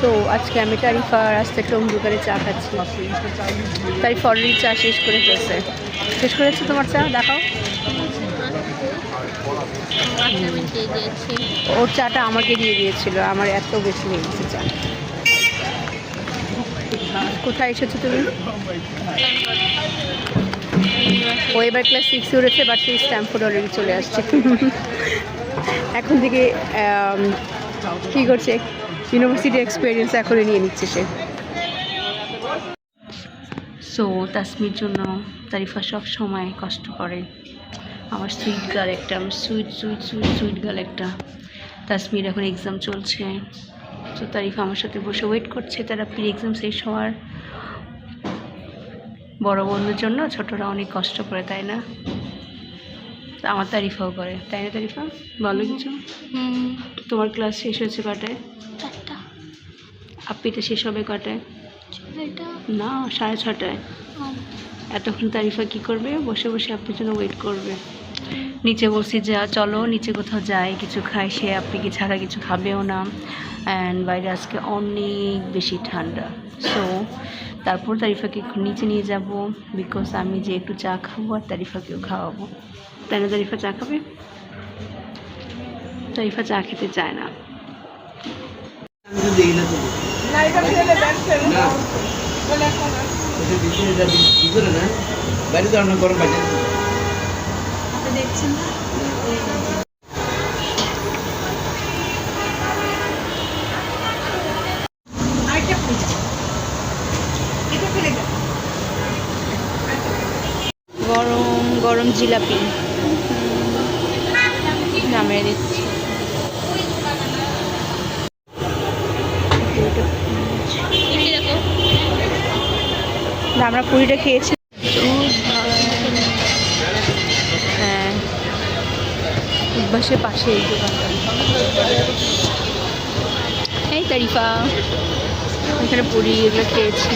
তো আজকে আমি তারিফা রাস্তায় একটা দোকানে চা খাচ্ছি। তারিফা অলরেডি চা শেষ করে ফেলছে। শেষ করেছে তোমার চা? দেখাও। ওর চাটা আমাকে দিয়ে দিয়েছিল, আমার এত বেশি হয়ে গেছে চা। কোথায় এসেছো তুমি? ও এবার ক্লাস 6 উঠেছে, বাট সেই স্ট্যাম্পফোর্ড অলরেডি চলে আসছে। এখন থেকে কী করছে, ইউনিভার্সিটি এক্সপিরিয়েন্স এখনই নিয়ে নিচ্ছে সে। সো তাসমির জন্য তারিফা সব সময় কষ্ট করে। আমার সুইট গার্ল একটা, আমার সুইট গার্ল একটা। তাসমির এখন এক্সাম চলছে, তো তারিফা আমার সাথে বসে ওয়েট করছে তারা প্রি এক্সাম শেষ হওয়ার। বড় বন্ধুর জন্য ছোটরা অনেক কষ্ট করে, তাই না? আমার তারিফাও করে, তাই না তারিফা? বলো কিছু। তোমার ক্লাস শেষ হয়েছে কটায়? আপ্পিটা শেষ হবে কটায়? না, 6:30টায়। এতক্ষণ তারিফা কি করবে? বসে বসে আপ্পির জন্য ওয়েট করবে। নিচে বলছি যা চলো নিচে কোথাও যাই, কিছু খাই। সে আপ্পিকে ছাড়া কিছু খাবেও না। অ্যান্ড বাইরে আজকে অনেক বেশি ঠান্ডা। সো তারপর তারিফাকে নিচে নিয়ে যাব, বিকজ আমি যে একটু চা খাবো আর তারিফাকেও খাওয়াবো। তাই না? তারিফা চা খাবে? তারিফা চা খেতে চায় না। গরম গরম জিলাপি নামিয়ে দিচ্ছি। আমরা পুরিটা খেয়েছি। হ্যাঁ, উদ্বাসের পাশে এই দোকানটা। এই তারিফা এখানে পুরি এগুলো খেয়েছি।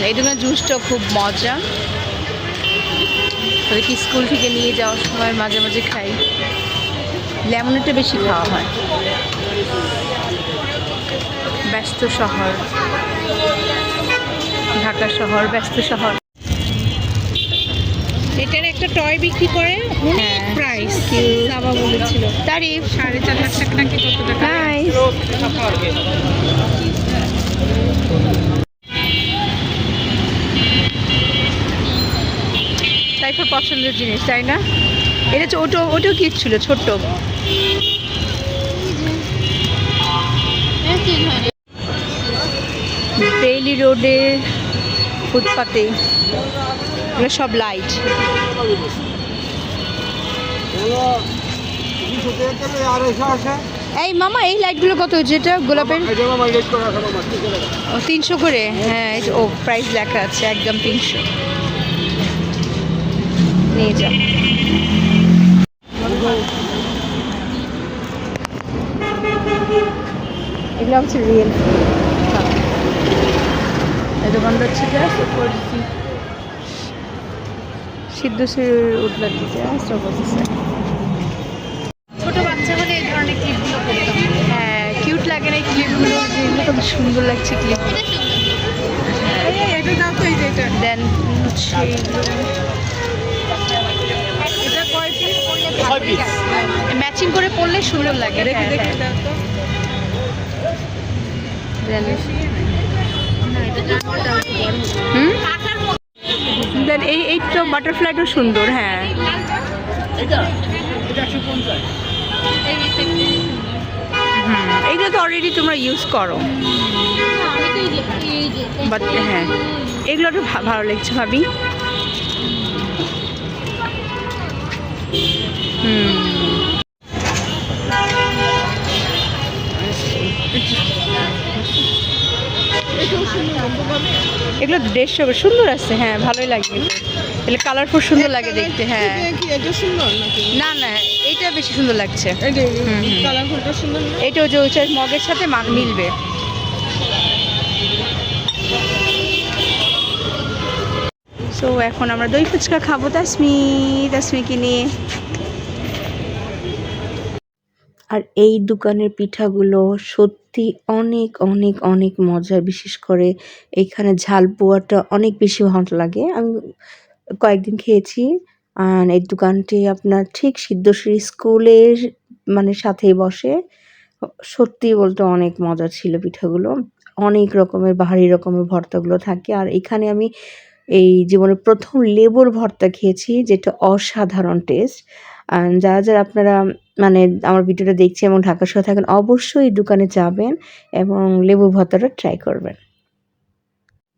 এই দোকানের জুসটা খুব মজা। ওদেরকে স্কুল থেকে নিয়ে যাওয়ার সময় মাঝে মাঝে খাই। লেমনেটা বেশি খাওয়া হয়। ব্যস্ত শহর, ঢাকা শহর ব্যস্ত শহর। এটার একটা টয় বিক্রি করে, হ্যাঁ, প্রাইস বাবা বলেছিল তারিফ 4.5 লাখ টাকা নাকি কত টাকা। নাইস। তারিফার পছন্দের জিনিস, তাই না? এটা ওটাও কি ছিল ছোট্ট। বেইলি রোডের ফুটপাতে এগুলো সব লাইট। এই মামা, এই লাইটগুলো কত? যেটা গোলাপের 300 করে। হ্যাঁ, ও প্রাইস লেখা আছে, একদম 300। নিয়ে যাও। এগুলো হচ্ছে রিয়েল। এই দোকানটা হচ্ছে সিদ্ধ উঠলা দিতে ছোট বাচ্চা হলে এই ধরনের ক্লিপগুলো করতাম। হ্যাঁ, কিউট লাগে না এই ক্লিপগুলো? যেগুলো কত সুন্দর লাগছে ক্লিপ। এটা দাও তো, এই যে এটা দেন হচ্ছে এটা কয় পিস করলে ম্যাচিং করে পরলে সুন্দর লাগে। দেখি হ্যাঁ, দেখি হ্যাঁ। দাও তো। দেন না, এটা জামাটা একটু বড় হবে। দেন এইটা বাটারফ্লাইটাও সুন্দর। হ্যাঁ, এইটা তো অলরেডি তোমরা ইউজ করো, বাট হ্যাঁ এগুলো একটু ভালো লাগছে ভাবি। এগুলো 150 সুন্দর আছে। হ্যাঁ, ভালোই লাগে। এগুলো কালারফুল সুন্দর লাগে দেখতে। হ্যাঁ, এটা সুন্দর নাকি? না না, এইটা বেশি সুন্দর লাগছে। কালারফুলটা সুন্দর না? এইটা যে ওইটার মগের সাথে মিলবে। সো এখন আমরা দই ফুচকা খাবো তাসমিকে নিয়ে। আর এই দোকানের পিঠাগুলো সত্যি অনেক অনেক অনেক মজার। বিশেষ করে এখানে ঝাল পোয়াটা অনেক বেশি ভালো লাগে। আমি কয়েকদিন খেয়েছি। আর এই দোকানটি আপনার ঠিক সিদ্ধেশ্বরী স্কুলের মানে সাথেই বসে। সত্যি বলতে অনেক মজা ছিল পিঠাগুলো। অনেক রকমের ভারী রকমের ভর্তাগুলো থাকে। আর এখানে আমি এই জীবনে ১ম লেবুর ভর্তা খেয়েছি, যেটা অসাধারণ টেস্ট। যারা আপনারা মানে আমার ভিডিওটা দেখছেন এবং ঢাকা শহরে থাকেন, অবশ্যই এই দোকানে যাবেন এবং লেবুর ভর্তাটা ট্রাই করবেন।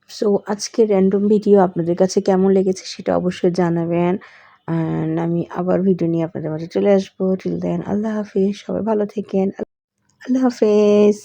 সো আজকের র‍্যান্ডম ভিডিও আপনাদের কাছে কেমন লেগেছে সেটা অবশ্যই জানাবেন। অ্যান্ড আমি আবার ভিডিও নিয়ে আপনাদের মাঝে চলে আসবো। টিল দেন আল্লাহ হাফেজ। সবাই ভালো থাকেন। আল্লাহ হাফেজ।